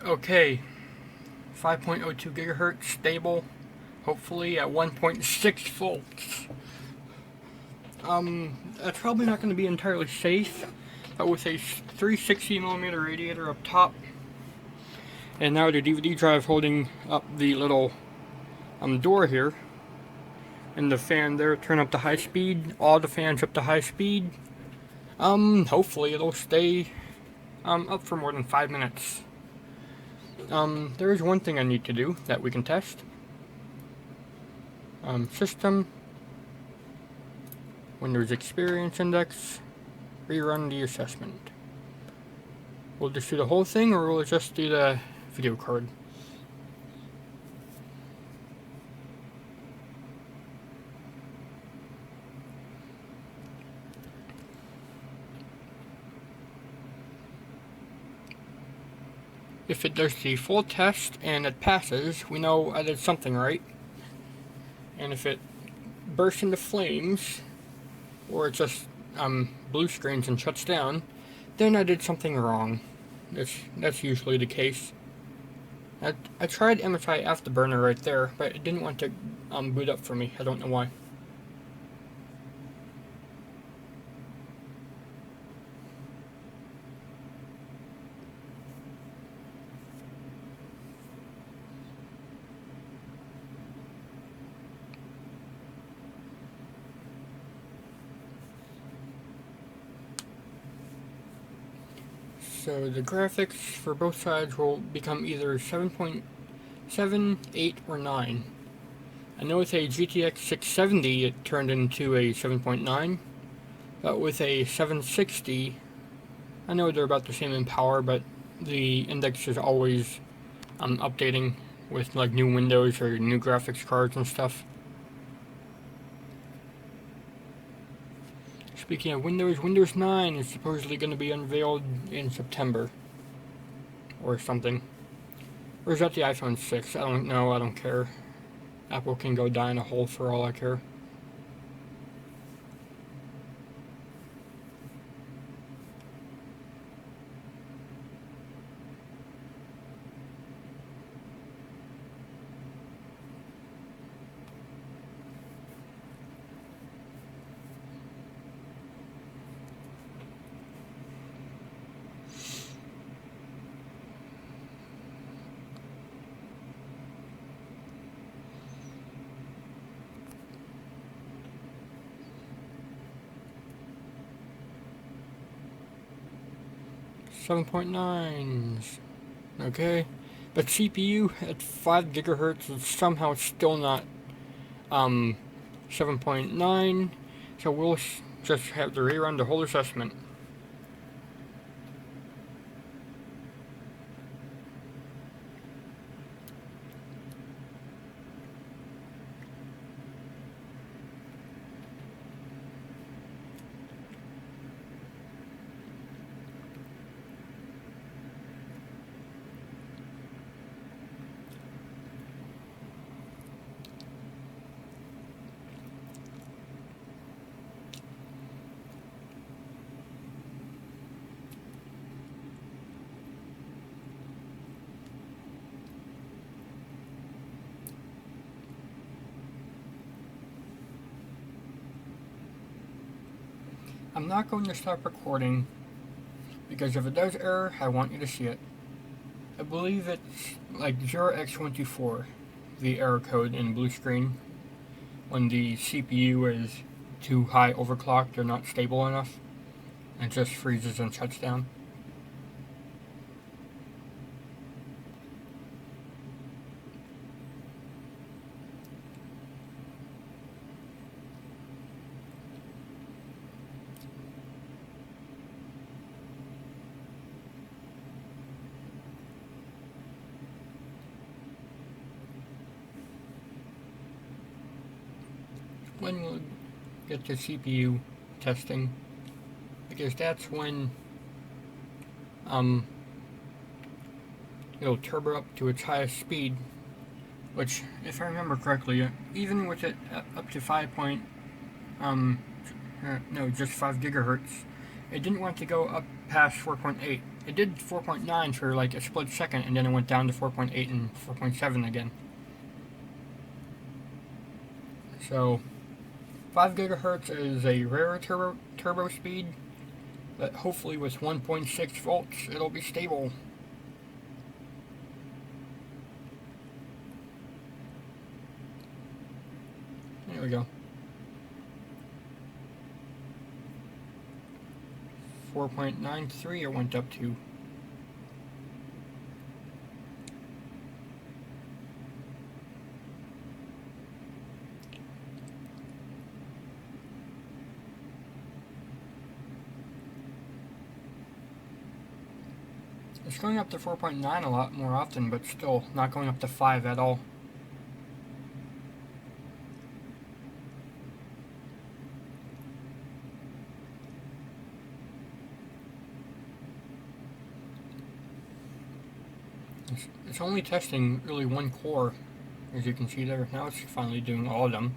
Okay, 5.02 gigahertz stable, hopefully at 1.6 volts. That's probably not going to be entirely safe, but with a 360mm radiator up top, and now the DVD drive holding up the little door here, and the fan there, turn up to high speed, all the fans up to high speed. Hopefully it'll stay up for more than 5 minutes. There is one thing I need to do that we can test. System, Windows Experience Index, rerun the assessment. We'll just do the whole thing, or we'll just do the video card. If it does the full test and it passes, we know I did something right. And if it bursts into flames, or it just blue screens and shuts down, then I did something wrong. That's usually the case. I tried MSI Afterburner right there, but it didn't want to boot up for me. I don't know why. So the graphics for both sides will become either 7.7, 8, or 9. I know with a GTX 670 it turned into a 7.9, but with a 760, I know they're about the same in power, but the index is always updating with like new Windows or new graphics cards and stuff. Speaking of Windows, Windows 9 is supposedly going to be unveiled in September. Or something. Or is that the iPhone 6? I don't know, I don't care. Apple can go die in a hole for all I care. .9s. Okay. But CPU at 5 gigahertz is somehow still not 7.9, so we'll just have to rerun the whole assessment. I'm not going to stop recording, because if it does error, I want you to see it. I believe it's like 0x124, the error code in blue screen, when the CPU is too high overclocked or not stable enough, and just freezes and shuts down. When we'll get to CPU testing, because that's when it'll turbo up to its highest speed, which, if I remember correctly, even with it up to 5 gigahertz, it didn't want to go up past 4.8. It did 4.9 for like a split second, and then it went down to 4.8 and 4.7 again. So 5 gigahertz is a rare turbo speed, but hopefully with 1.6 volts it'll be stable. There we go. 4.93 it went up to. It's going up to 4.9 a lot more often, but still not going up to 5 at all. It's only testing really one core, as you can see there. Now it's finally doing all of them.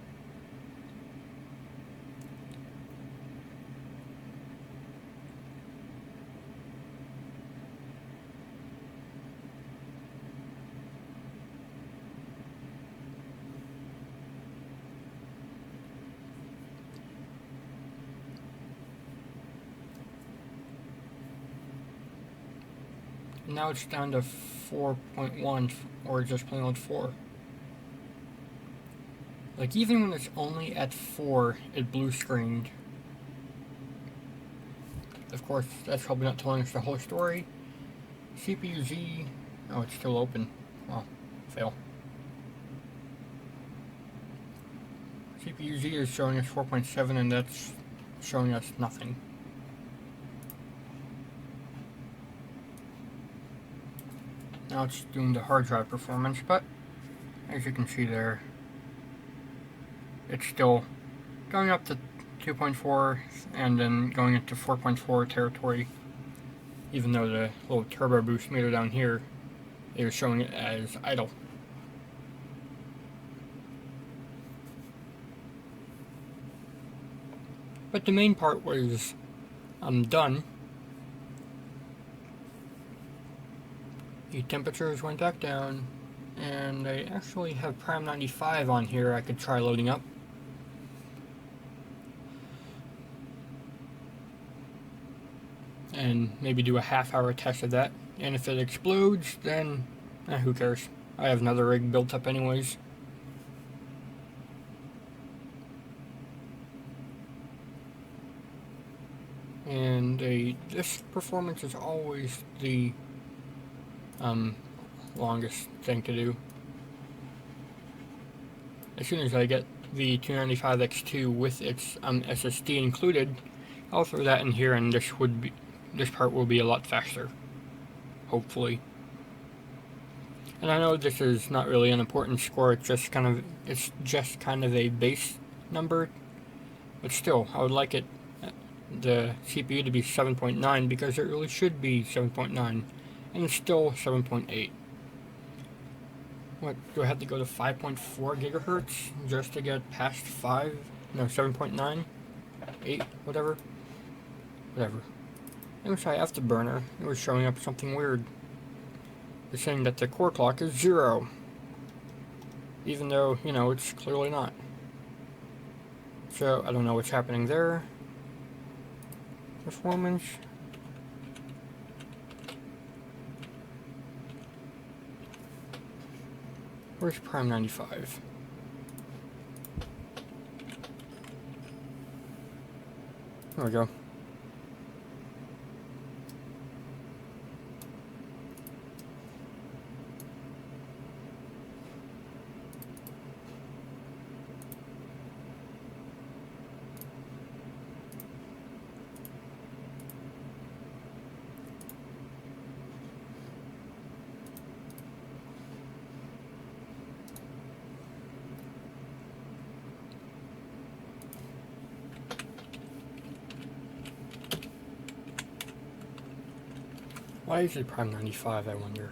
Now it's down to 4.1, or just plain old 4. Like, even when it's only at 4, it blue screened. Of course, that's probably not telling us the whole story. CPU Z, oh, it's still open. Well, fail. CPU Z is showing us 4.7, and that's showing us nothing. Now it's doing the hard drive performance, but as you can see there, it's still going up to 2.4 and then going into 4.4 territory, even though the little turbo boost meter down here is showing it as idle. But the main part was done. The temperatures went back down, and I actually have Prime 95 on here I could try loading up. And maybe do a half-hour test of that. And if it explodes, then who cares? I have another rig built up anyways. And this performance is always the longest thing to do. As soon as I get the 295X2 with its SSD included, I'll throw that in here, and this part will be a lot faster, hopefully. And I know this is not really an important score. It's just kind of a base number, but still, I would like the CPU to be 7.9, because it really should be 7.9, and it's still 7.8. What, do I have to go to 5.4 gigahertz just to get past 5? No, 7.9? 8? Whatever. Let me try Afterburner. It was showing up something weird. It's saying that the core clock is 0. Even though, it's clearly not. So, I don't know what's happening there. Performance. Where's Prime 95? There we go. Why is it Prime 95, I wonder?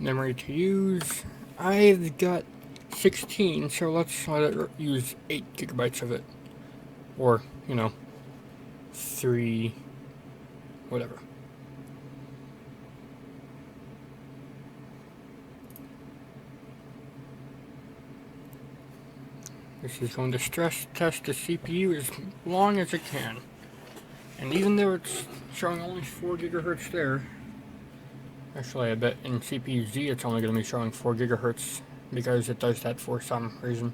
Memory to use. I've got 16, so let's let it use 8 gigabytes of it. Or, 3, whatever. This is going to stress test the CPU as long as it can. And even though it's showing only 4 gigahertz there, actually I bet in CPU-Z it's only going to be showing 4 gigahertz because it does that for some reason.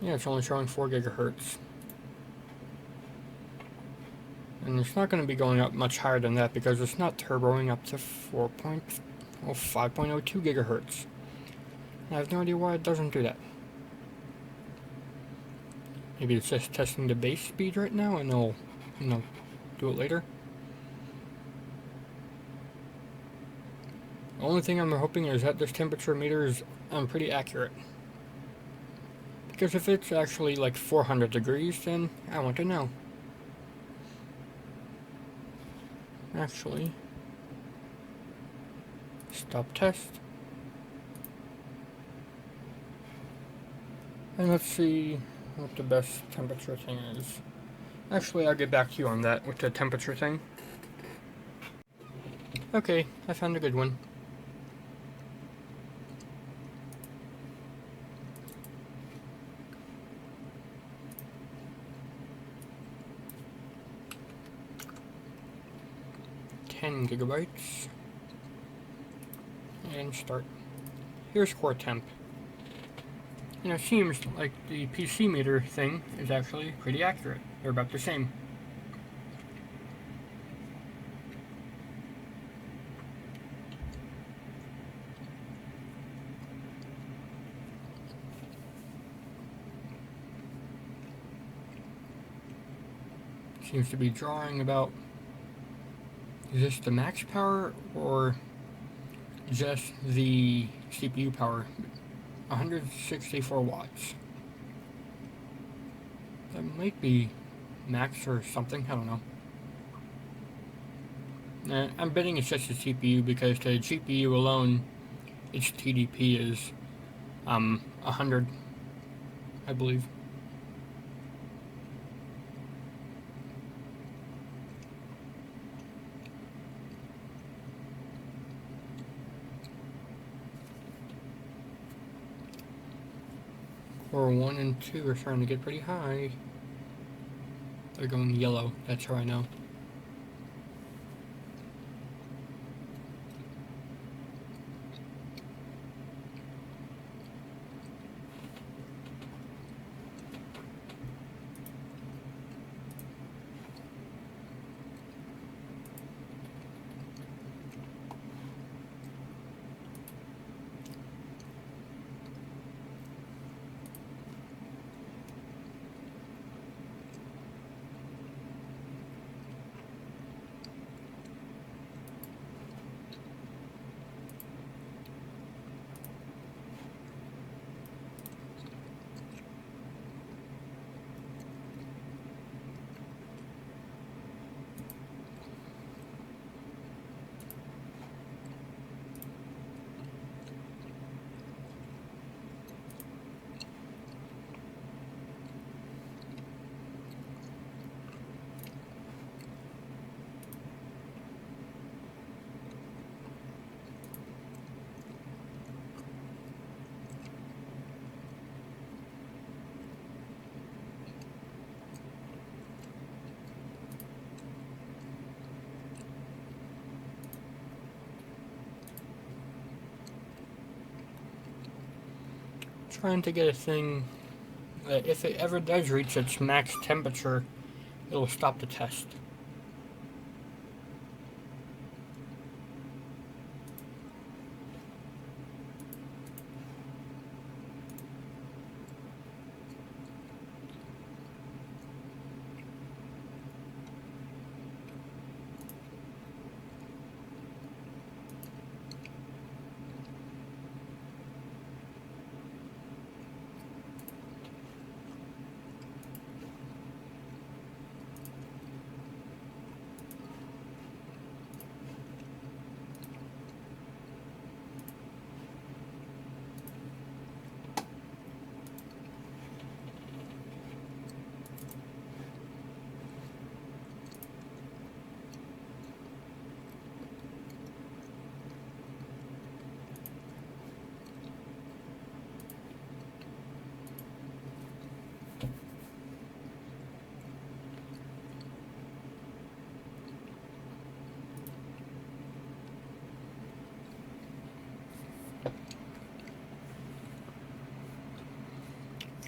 Yeah, it's only showing 4 gigahertz. And it's not going to be going up much higher than that because it's not turboing up to 5.02 gigahertz. I have no idea why it doesn't do that. Maybe it's just testing the base speed right now and it'll, do it later. The only thing I'm hoping is that this temperature meter is pretty accurate. Because if it's actually like 400 degrees, then I want to know. Actually, stop test. And let's see what the best temperature thing is. Actually, I'll get back to you on that with the temperature thing. Okay, I found a good one. gigabytes. And start. Here's core temp. It seems like the PC meter thing is actually pretty accurate. They're about the same. Seems to be drawing about, is this the max power or just the CPU power? 164 watts. That might be max or something, I don't know. I'm betting it's just the CPU because the GPU alone, its TDP is 100, I believe. Core 1 and 2 are starting to get pretty high. They're going yellow, that's how I know. Trying to get a thing that if it ever does reach its max temperature, it'll stop the test.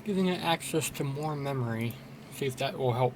Giving it access to more memory. See if that will help.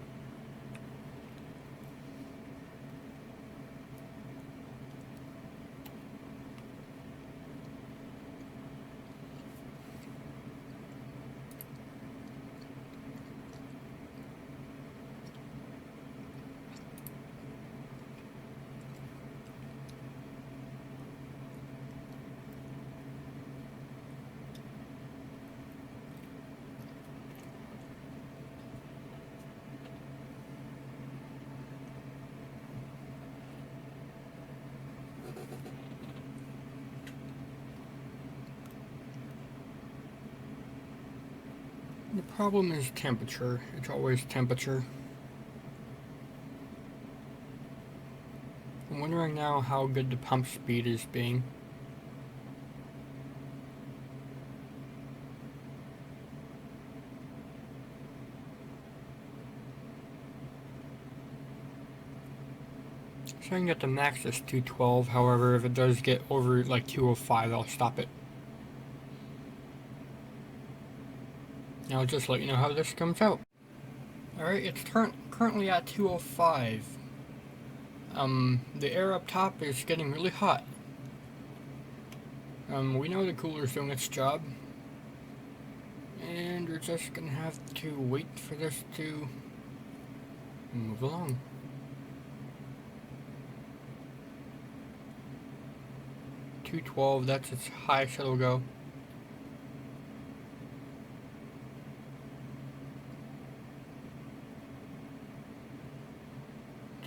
The problem is temperature. It's always temperature. I'm wondering now how good the pump speed is being. Saying that the max is 212, however, if it does get over like 205, I'll stop it. I'll just let you know how this comes out. Alright, it's currently at 205. The air up top is getting really hot. We know the cooler's doing its job. And we're just gonna have to wait for this to move along. .212, that's its highest it'll go.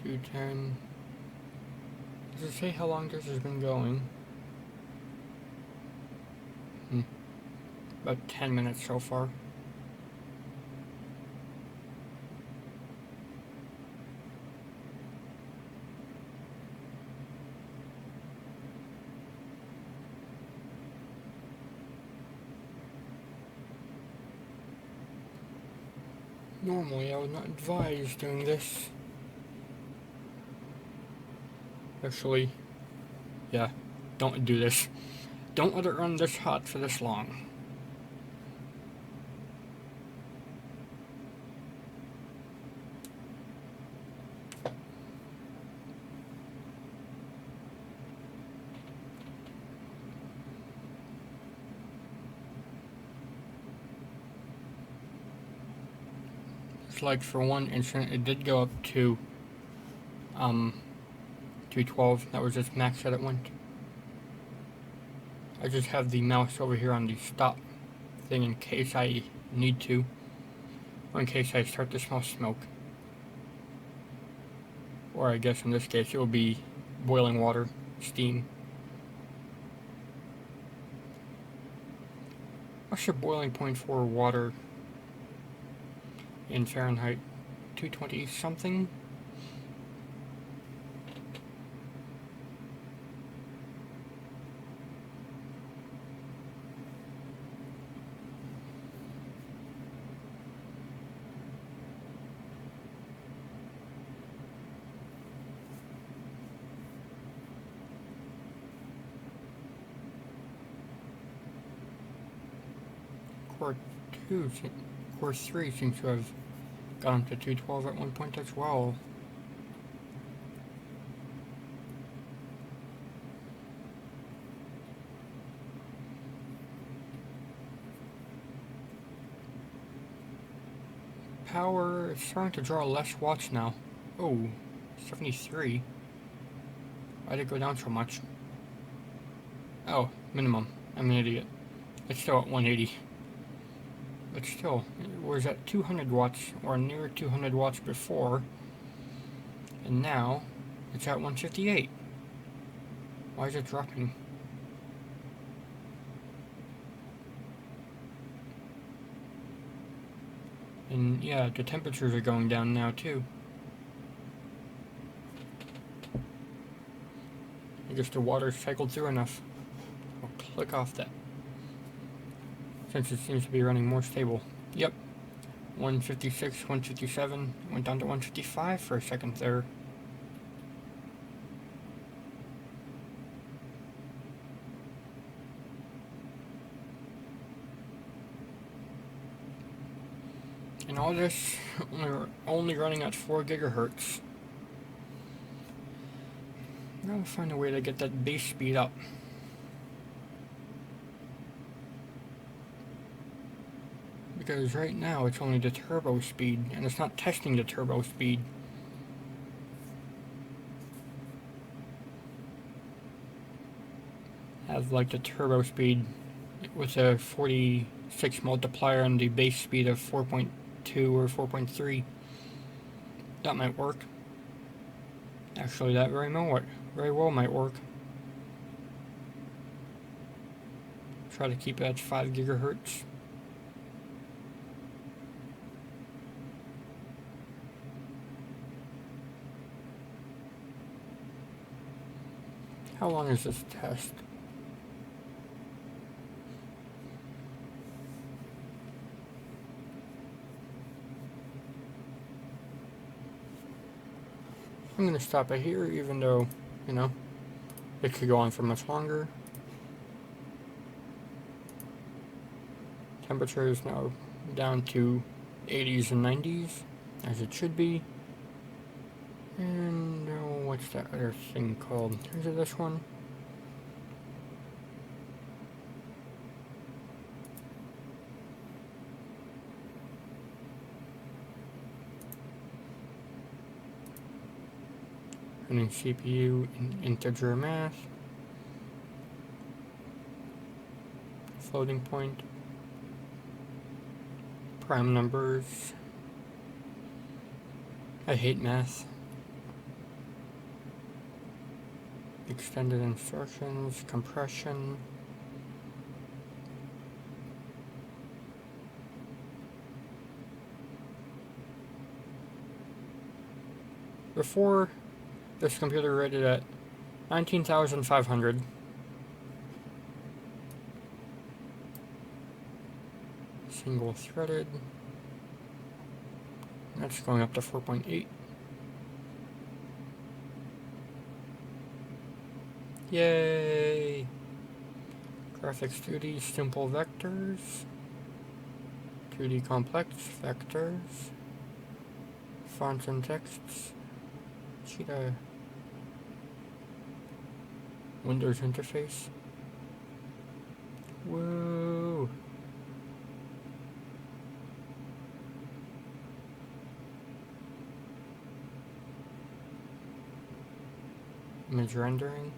.210. Does it say how long this has been going? About 10 minutes so far. Normally I would not advise doing this. Actually, yeah, don't do this. Don't let it run this hot for this long. It's like for one instant it did go up to 212. That was just max that it went. I just have the mouse over here on the stop thing in case I need to, or in case I start to smell smoke. Or I guess in this case it will be boiling water, steam. What's your boiling point for water in Fahrenheit? 220 something? Core 3 seems to have gone to 212 at one point as well. Power is starting to draw less watts now. Oh, 73. Why did it go down so much? Oh, minimum. I'm an idiot. It's still at 180. But still, it was at 200 watts, or near 200 watts before, and now it's at 158. Why is it dropping? And yeah, the temperatures are going down now too. I guess the water's cycled through enough. I'll click off that, since it seems to be running more stable. Yep, 156, 157, went down to 155 for a second there. And all this only running at 4 gigahertz. I'm gonna find a way to get that base speed up. Because right now it's only the turbo speed, and it's not testing the turbo speed. Have like the turbo speed with a 46 multiplier and the base speed of 4.2 or 4.3. That might work. Actually, that very well might work. Try to keep it at 5 gigahertz. How long is this test? I'm gonna stop it here, even though, you know, it could go on for much longer. Temperature is now down to 80s and 90s, as it should be. And what's that other thing called? Is it this one? Running CPU in integer math. Floating point. Prime numbers. I hate math. Extended instructions, compression. Before, this computer rated at 19,500. Single threaded. That's going up to 4.8. Yay! Graphics 2D simple vectors. 2D complex vectors. Fonts and texts. Cheetah. Windows interface. Whoa! Image rendering.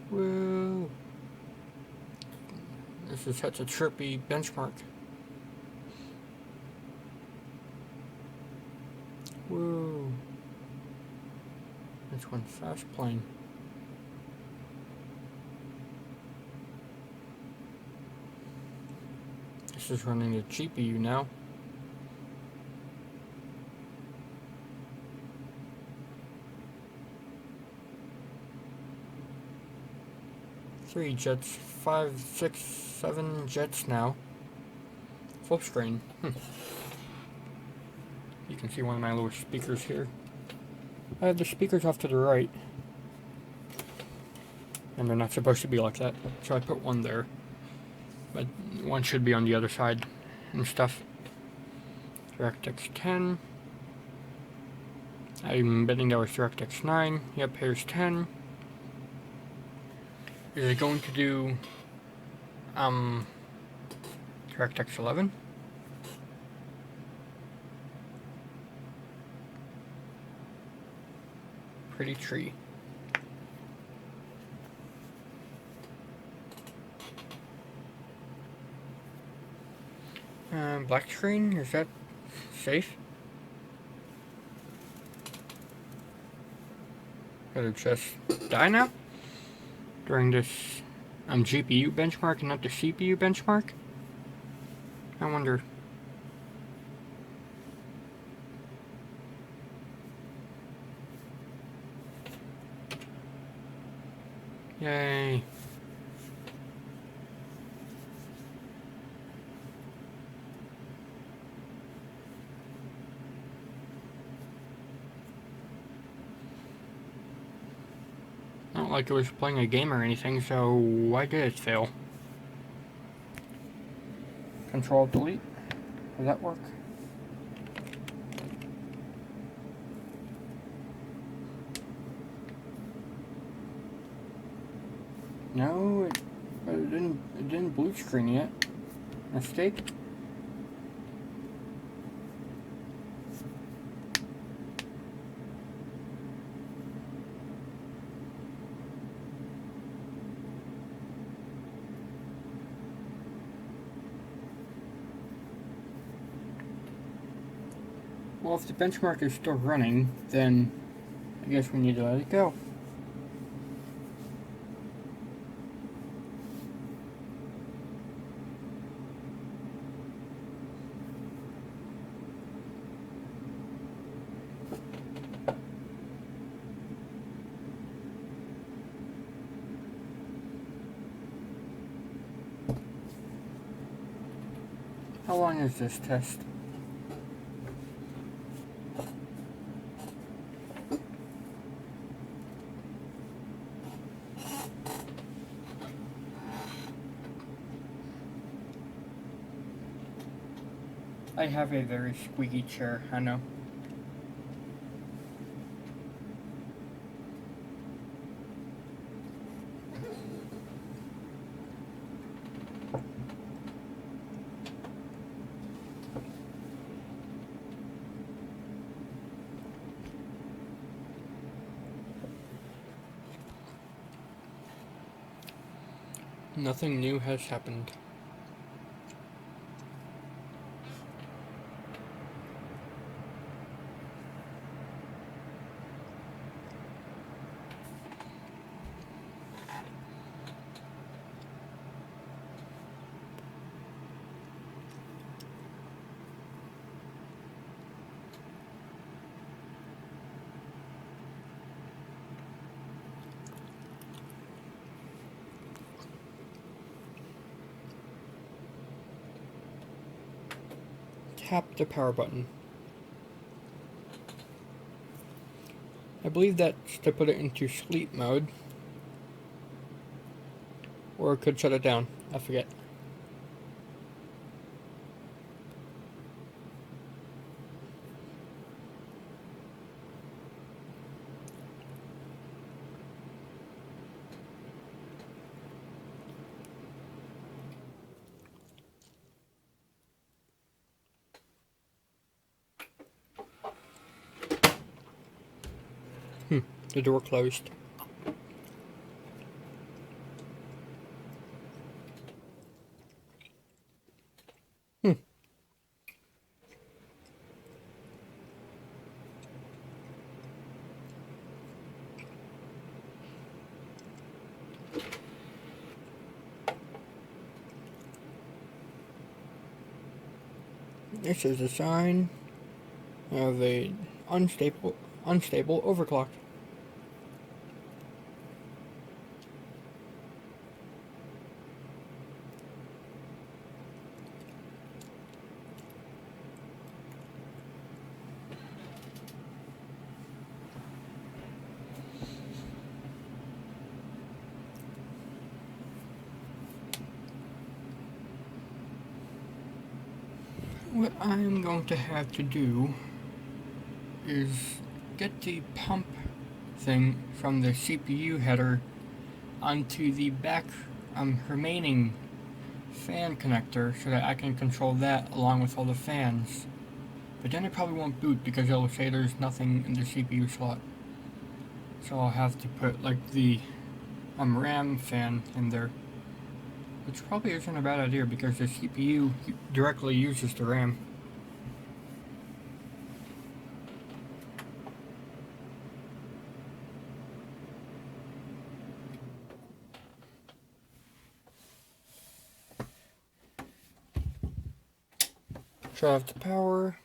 Whoa! This is such a trippy benchmark. Whoa! This one's fast plane. This is running the GPU now. Three jets, 5, 6, 7 jets now. Full screen. You can see one of my little speakers here. I have the speakers off to the right. And they're not supposed to be like that, so I put one there. But one should be on the other side and stuff. DirectX 10. I'm betting that was DirectX 9. Yep, here's 10. Is it going to do DirectX 11? Pretty tree. Black screen, is that safe? Gotta just die now? During this GPU benchmark and not the CPU benchmark? I wonder. Yay. Not like it was playing a game or anything, so why did it fail? Control delete. Does that work? No, it didn't blue screen yet. Mistake? Well, if the benchmark is still running, then I guess we need to let it go. How long is this test? I have a very squeaky chair, I know. Nothing new has happened. Tap the power button. I believe that's to put it into sleep mode. Or it could shut it down. I forget. The door closed. This is a sign of a unstable overclock. What I'm going to have to do is get the pump thing from the CPU header onto the back remaining fan connector so that I can control that along with all the fans. But then it probably won't boot because it'll say there's nothing in the CPU slot. So I'll have to put like the RAM fan in there. Which probably isn't a bad idea because the CPU directly uses the RAM. Shut off the power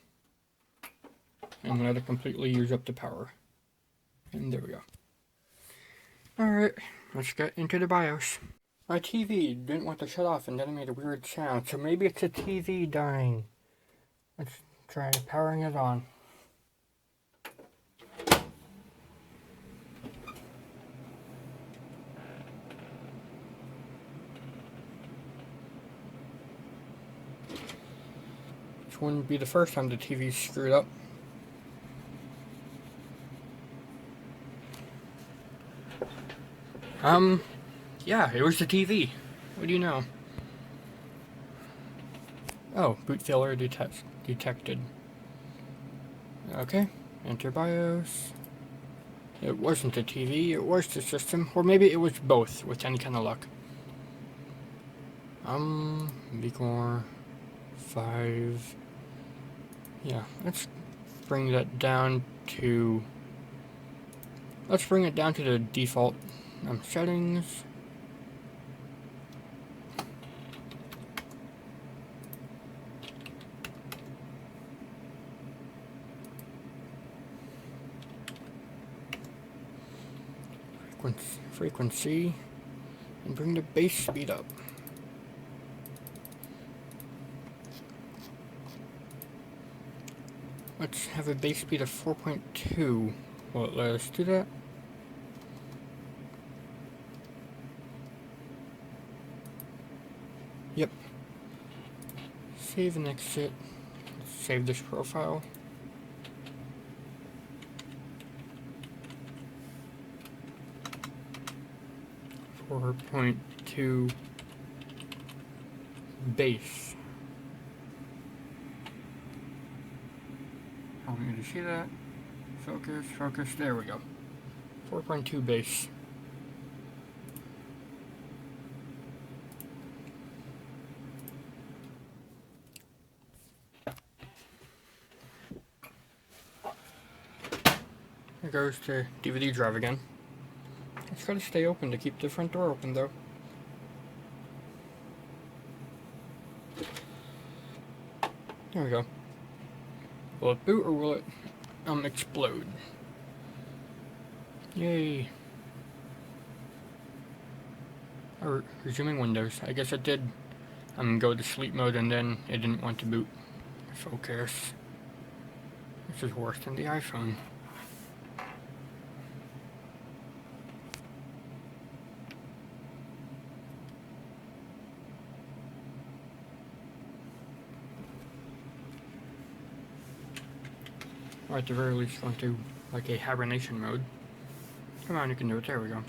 and let it completely use up the power. And there we go. Alright, let's get into the BIOS. My TV didn't want to shut off and then it made a weird sound, so maybe it's a TV dying. Let's try powering it on. wouldn't be the first time the TV's screwed up. Yeah, it was the TV. What do you know? Oh, boot failure detected. Okay, enter BIOS. It wasn't the TV, it was the system. Or maybe it was both, with any kind of luck. Vcore 5. Yeah, let's bring that down to... Let's bring it down to the default settings. Frequency, and bring the base speed up. Let's have a base speed of 4.2. Well, let's do that. Yep. Save and exit. Save this profile. .2 base. I want you to see that. Focus, focus. There we go. 4.2 base. There goes the DVD drive again. It's got to stay open to keep the front door open, though. There we go. Will it boot or will it explode? Yay. Resuming Windows. I guess it did go to sleep mode and then it didn't want to boot. Focus. This is worse than the iPhone. Or at the very least go into like a hibernation mode. Come on, you can do it. There we go.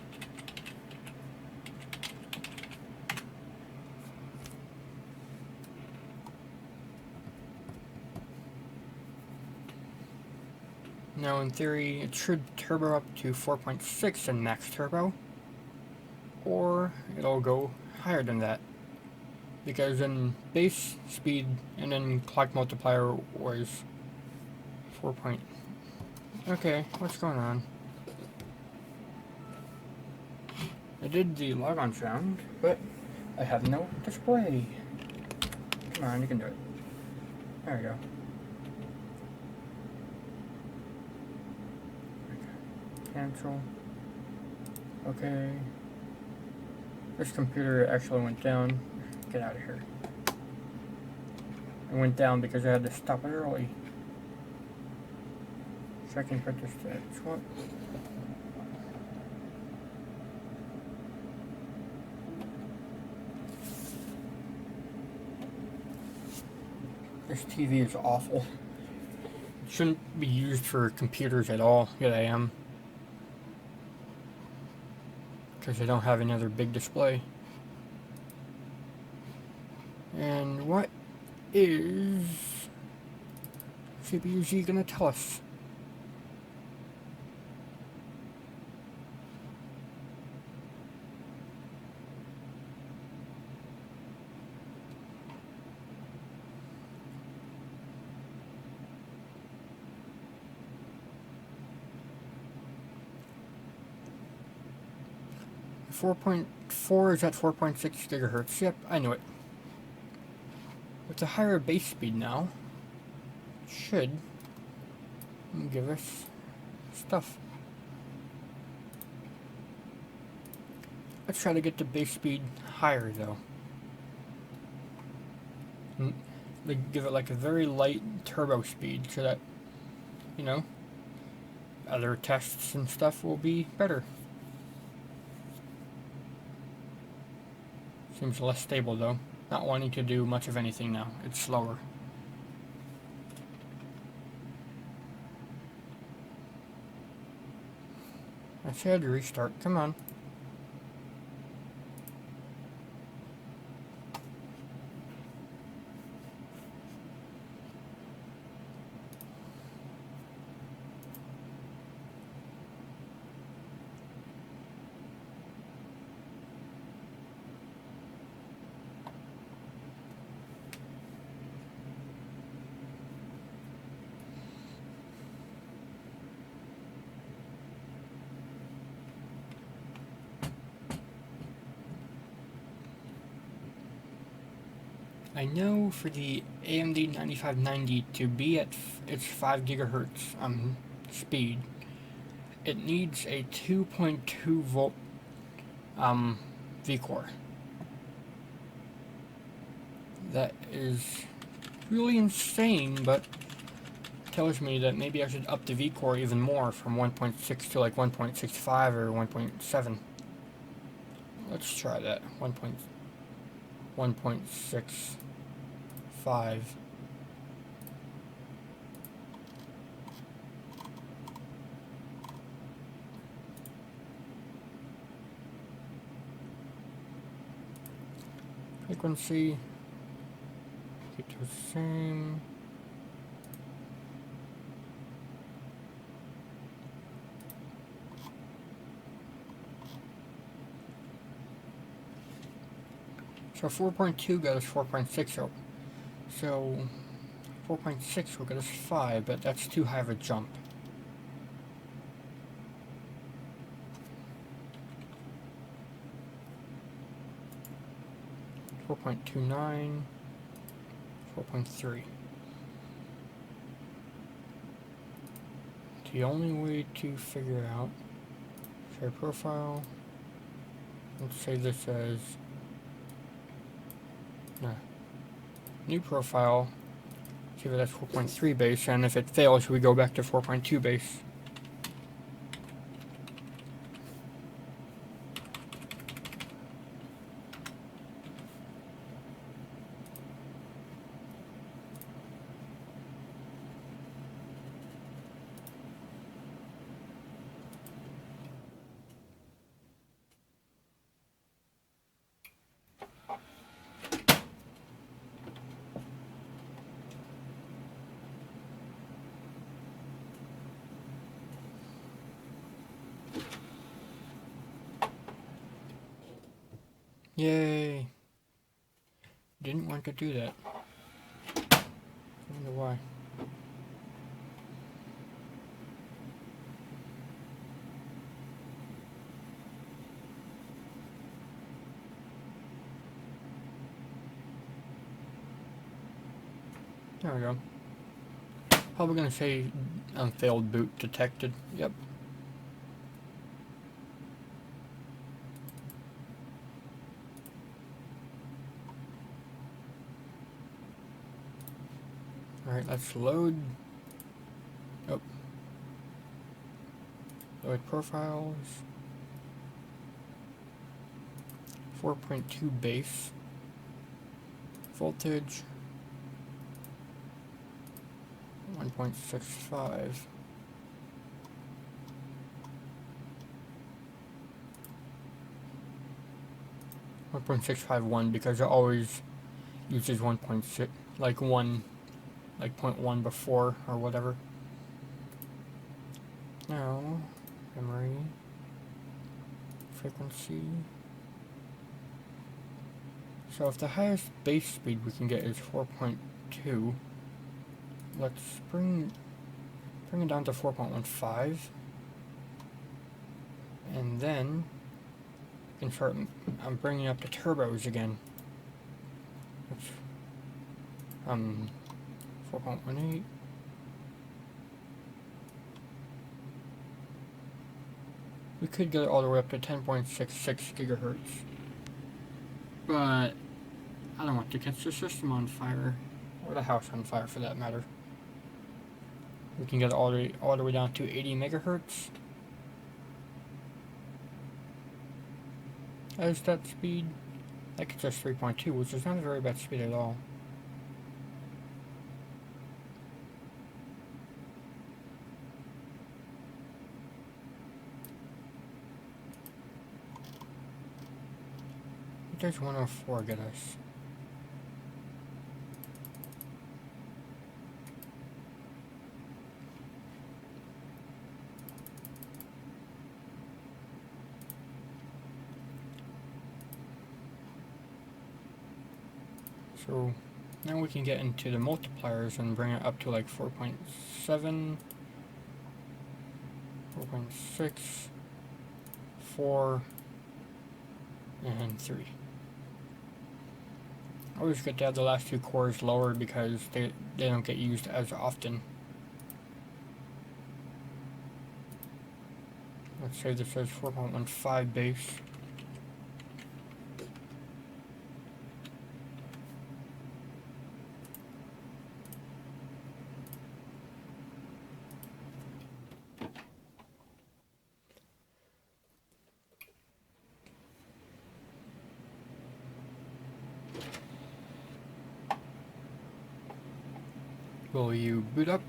Now in theory it should turbo up to 4.6 in max turbo, or it'll go higher than that, because in base speed and then clock multiplier was 4 point. Okay, what's going on? I did the logon sound, but I have no display. Come on, you can do it. There we go. Cancel. Okay. This computer actually went down. Get out of here. It went down because I had to stop it early. So I can put this to what? This TV is awful. It shouldn't be used for computers at all, yet I am. Because I don't have any other big display. And what is CPU-Z gonna tell us? .4 is at 4.6 gigahertz. Yep, I knew it. With a higher base speed now, should give us stuff. Let's try to get the base speed higher though. Give it like a very light turbo speed so that, you know, other tests and stuff will be better. Seems less stable though. Not wanting to do much of anything now. It's slower. I said restart. Come on. I know for the AMD 9590 to be at its 5 gigahertz speed, it needs a 2.2 volt V-core. That is really insane, but tells me that maybe I should up the V-core even more from 1.6 to like 1.65 or 1.7. Let's try that. 1.65. Frequency, keep the same. So 4.2 got us 4.6, so 4.6 will get us 5, but that's too high of a jump. .29, 4.3. The only way to figure out share profile, let's say this as new profile, see if that's 4.3 base, and if it fails we go back to 4.2 base. Yay! Didn't want to do that. I wonder why. There we go. Probably gonna say failed boot detected. Yep. Alright, let's load. Oh. Load profiles. 4.2 base. Voltage. 1.65. .651 because it always uses 1.6, like 0.1 before or whatever. Now, memory, frequency. So if the highest base speed we can get is 4.2, let's bring it down to 4.15, and then we can start. I'm bringing up the turbos again. That's 4.18. We could get it all the way up to 10.66 gigahertz, but I don't want to catch the system on fire, or the house on fire for that matter. We can get it all the way down to 80 megahertz. As that speed, that gets us 3.2, which is not a very bad speed at all. does 104 get us? So now we can get into the multipliers and bring it up to like 4.7, 4.6, 4, and 3. Always good to have the last two cores lower because they don't get used as often. Let's say this says 4.15 base. Will you boot up?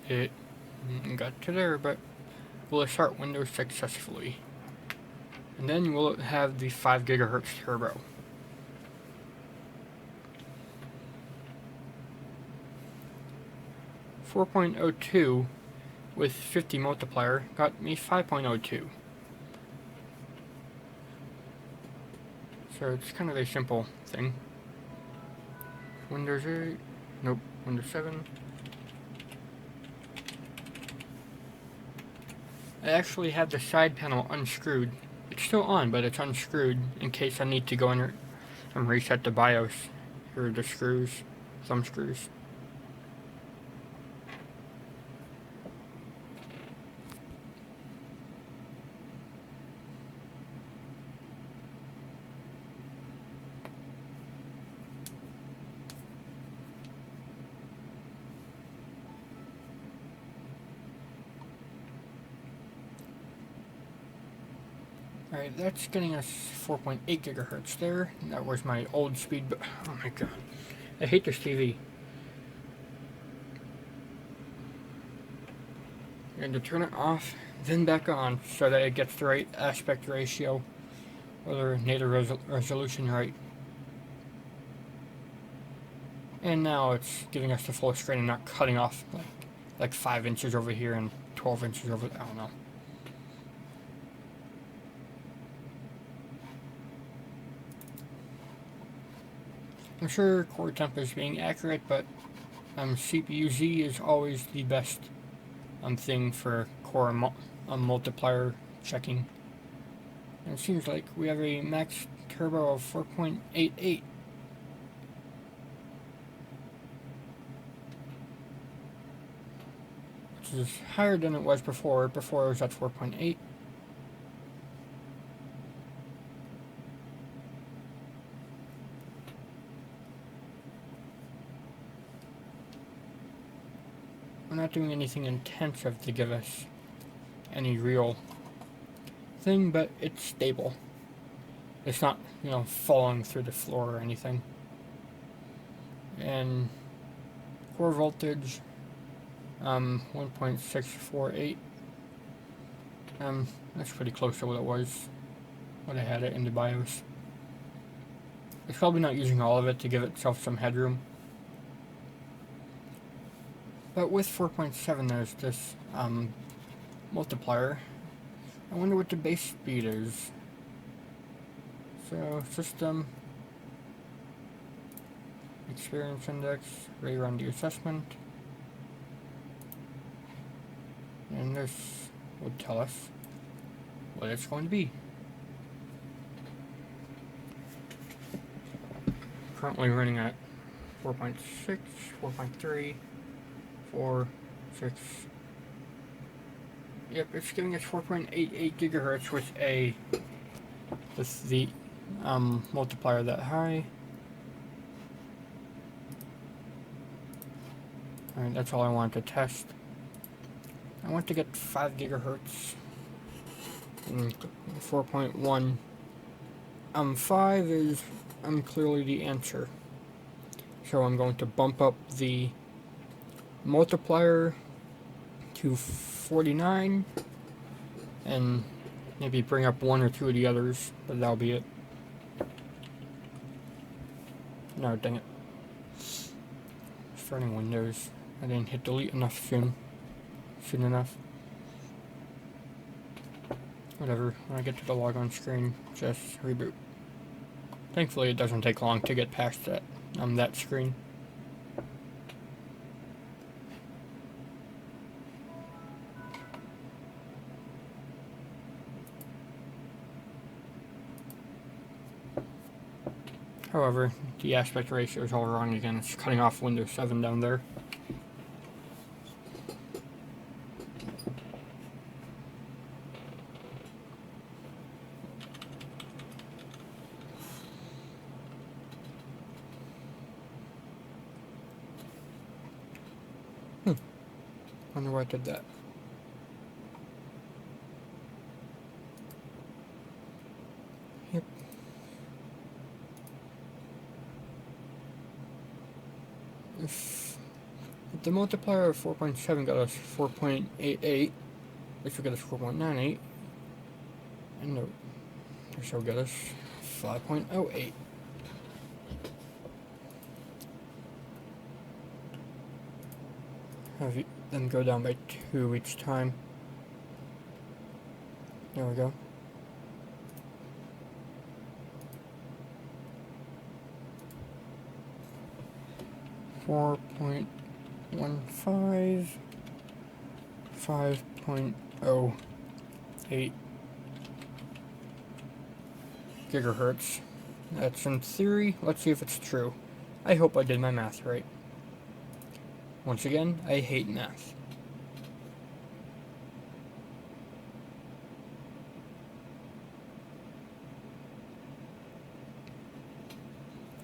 It got to there, but will it start Windows successfully? And then will it have the 5 GHz turbo? .02 with 50 multiplier got me 5.02. So it's kind of a simple thing. Windows 8, nope, Windows 7. I actually have the side panel unscrewed. It's still on, but it's unscrewed in case I need to go in and reset the BIOS. Here are the screws, thumb screws. Alright, that's getting us 4.8 gigahertz there. That was my old speed, but oh my god. I hate this TV. And to turn it off, then back on, so that it gets the right aspect ratio, or the native resolution right. And now it's giving us the full screen and not cutting off like 5 inches over here and 12 inches over, I don't know. I'm sure core temp is being accurate, but CPU-Z is always the best thing for core multiplier checking. And it seems like we have a max turbo of 4.88. Which is higher than it was before. Before it was at 4.8. We're not doing anything intensive to give us any real thing, but it's stable. It's not, falling through the floor or anything. And core voltage, 1.648. That's pretty close to what it was when I had it in the BIOS. It's probably not using all of it to give itself some headroom. But with 4.7, there's this multiplier. I wonder what the base speed is. So, system, experience index, rerun the assessment. And this would tell us what it's going to be. Currently running at 4.6, 4.3. 4, 6. Yep, it's giving us 4.88 gigahertz with the multiplier that high. Alright, that's all I wanted to test. I want to get 5 gigahertz. 4.1. 5 is clearly the answer. So I'm going to bump up the multiplier to 49, and maybe bring up one or two of the others, but that'll be it. No, dang it. Starting Windows. I didn't hit delete soon enough. Whatever, when I get to the logon screen, just reboot. Thankfully it doesn't take long to get past that screen. However, the aspect ratio is all wrong again. It's cutting off Windows 7 down there. Wonder why I did that. Yep. If the multiplier of 4.7 got us 4.88, this will get us 4.98, and no, this will get us 5.08. Have them go down by 2 each time. There we go. .15, 5.08 gigahertz. That's in theory. Let's see if it's true. I hope I did my math right. Once again, I hate math.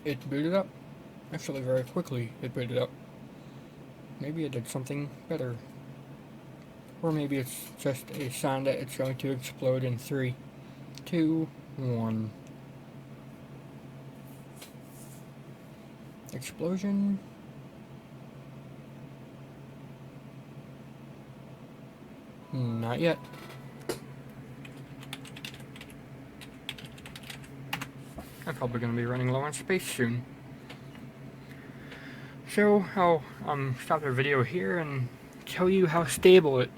It booted up. Actually, very quickly it booted up. Maybe it did something better. Or maybe it's just a sign that it's going to explode in 3, 2, 1. Explosion. Not yet. I'm probably going to be running low on space soon. So I'll stop the video here and tell you how stable it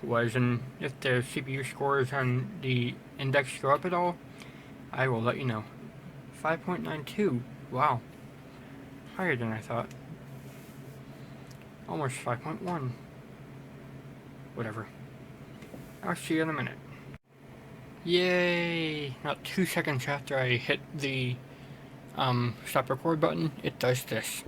was, and if the CPU scores on the index go up at all, I will let you know. 5.92. Wow. Higher than I thought. Almost 5.1. Whatever. I'll see you in a minute. Yay! Not 2 seconds after I hit the stop record button, it does this.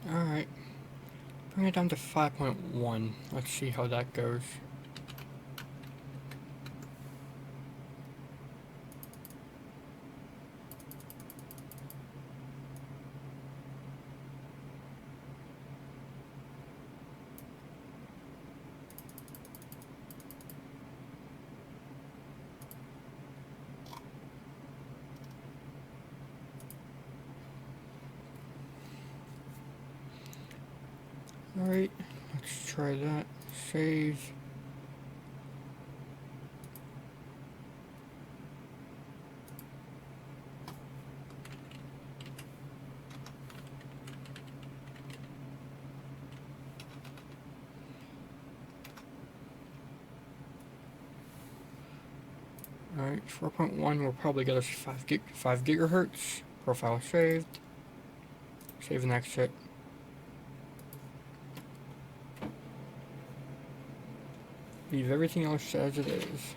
Alright, bring it down to 5.1. Let's see how that goes. Alright, let's try that. Save. Alright, 4.1 will probably get us 5 gigahertz. Profile saved. Save and exit. Leave everything else as it is.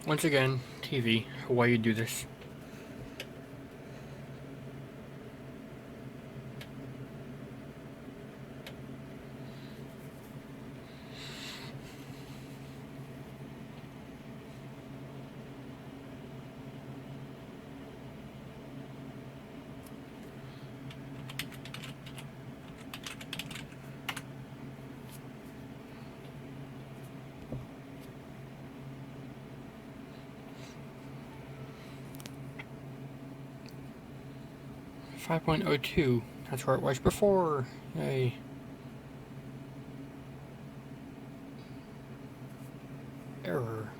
Once again, TV, why you do this? .02. That's where it was before. Yay. Error.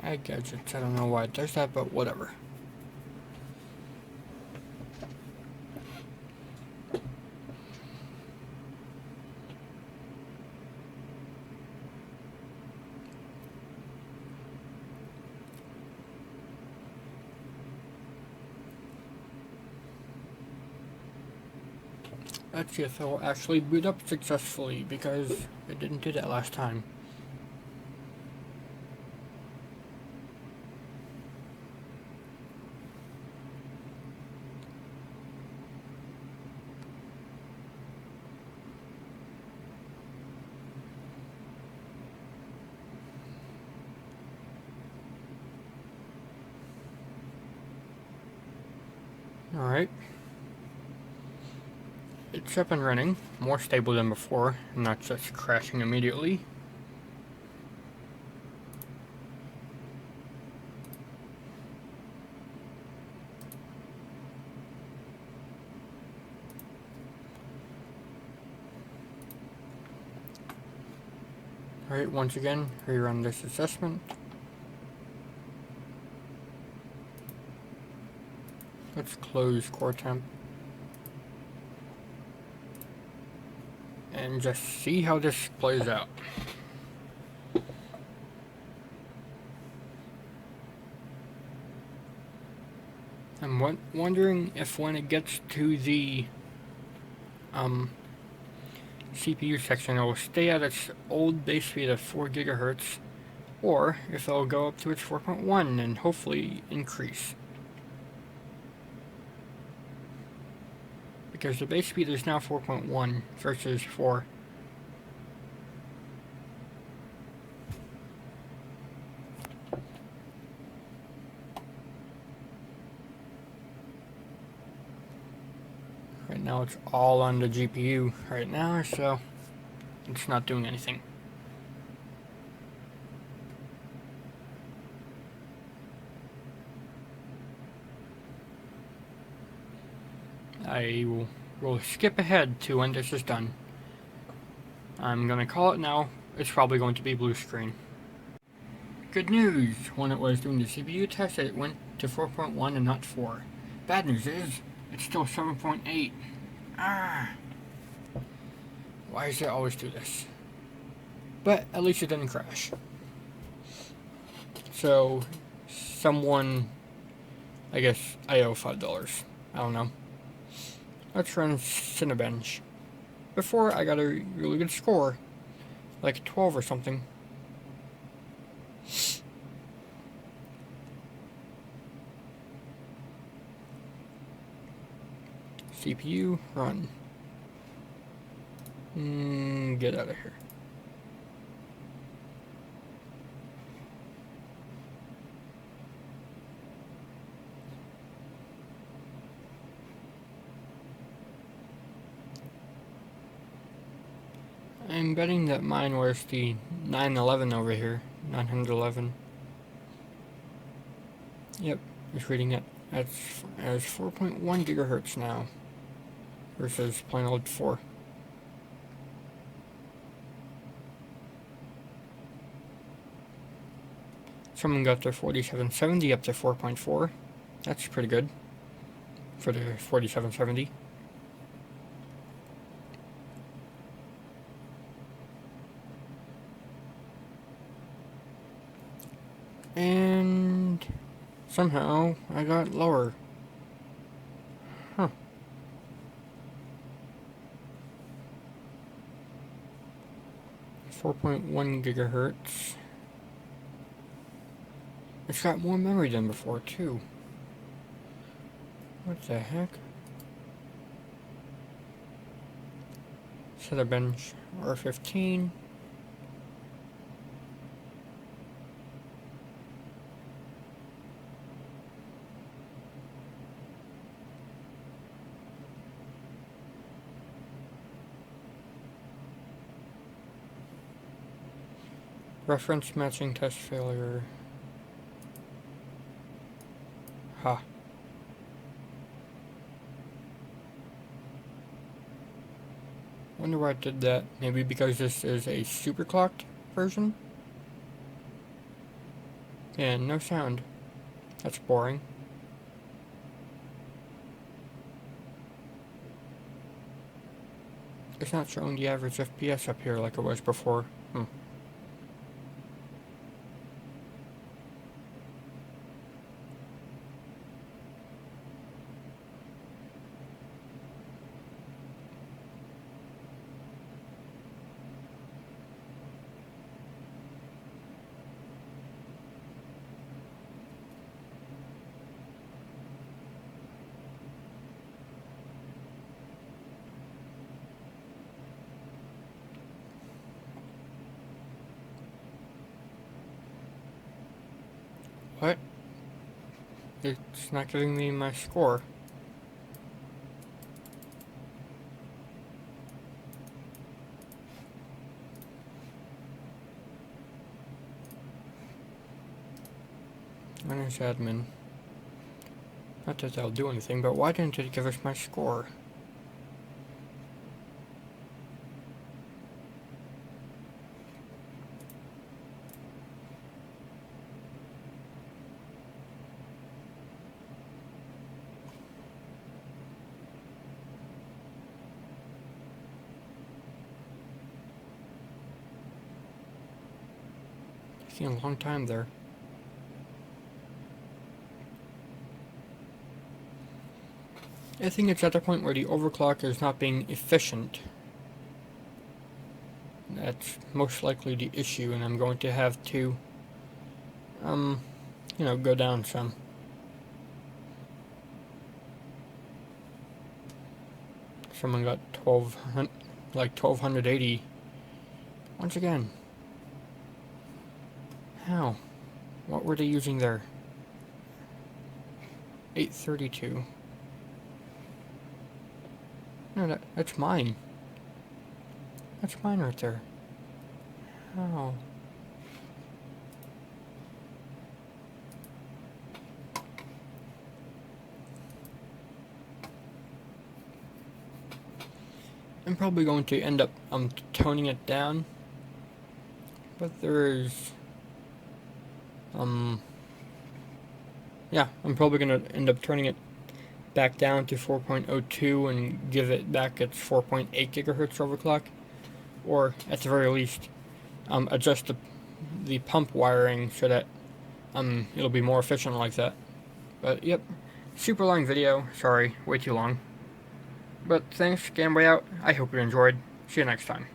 I gadgets. I don't know why it does that, but whatever. Let's see if it will actually boot up successfully, because it didn't do that last time. Alright. It's up and running, more stable than before, not just crashing immediately. Alright, once again, rerun this assessment. Let's close core temp. And just see how this plays out. I'm wondering if when it gets to the CPU section, it will stay at its old base speed of 4 gigahertz, or if it'll go up to its 4.1 and hopefully increase. Because the base speed is now 4.1 versus 4. Right now it's all on the GPU right now, so it's not doing anything. I will skip ahead to when this is done. I'm gonna call it now. It's probably going to be blue screen. Good news! When it was doing the CPU test, it went to 4.1 and not 4. Bad news is, it's still 7.8. Ah! Why does it always do this? But at least it didn't crash. So, someone, I guess, I owe $5. I don't know. Let's run Cinebench. Before, I got a really good score. Like 12 or something. CPU, run. Get out of here. I'm betting that mine was the 911 over here. 911. Yep, it's reading it as 4.1 gigahertz now. Versus plain old 4. Someone got their 4770 up to 4.4. That's pretty good for the 4770. And somehow I got lower. Huh. .1 gigahertz. It's got more memory than before, too. What the heck? Set a bench R15. Reference matching test failure. Ha. Wonder why it did that. Maybe because this is a superclocked version? And no sound. That's boring. It's not showing the average FPS up here like it was before. What? It's not giving me my score. Manage admin. Not that that'll do anything, but why didn't it give us my score? Taking a long time there. I think it's at the point where the overclock is not being efficient. That's most likely the issue, and I'm going to have to, go down some. Someone got 1280. Once again. How? What were they using there? 832. No, that's mine. That's mine right there. How? I'm probably going to end up toning it down, but there's yeah, I'm probably gonna end up turning it back down to 4.02 and give it back its 4.8 gigahertz overclock, or at the very least adjust the pump wiring so that it'll be more efficient like that. But yep, super long video, sorry, way too long. But thanks, Gameboy out. I hope you enjoyed. See you next time.